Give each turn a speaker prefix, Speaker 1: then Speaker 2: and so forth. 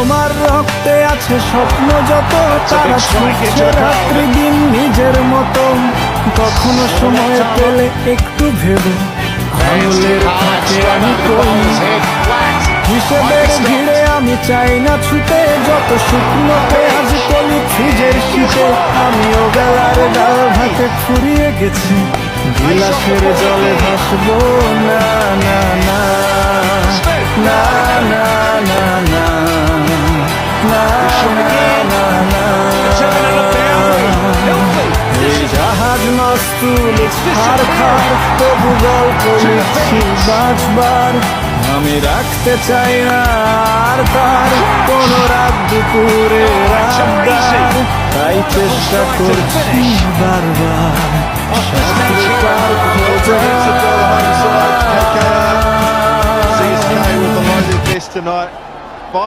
Speaker 1: তোমার রক্তে আছে স্বপ্ন যত, তারা ছুটছে রাত্রি দিন নিজের মতো। কখনো সময় পেলে একটু ভেবো, আঙুলের ফাঁকে আমি করি হিসেবের ভিড়ে। আমি চাই না ছুটে যত শুকনো পেঁয়াজ কলি ফ্রিজের শীতে। আমিও বেলার ডাল ভাতে ফুরিয়ে গেছি, গিলাসের জলে ভাসবো না না না না না না না না না না। এই জাহাজ মাস্তুল খার খার, তবু গল্প লিখছি বাঁচবার। আমি রাখতে চাই না আর তার কোনো রাত দুপুরে আবদার, তাই চেষ্টা করছি বারবার সাথে পার খোঁজা।
Speaker 2: See Sky with the logic this tonight.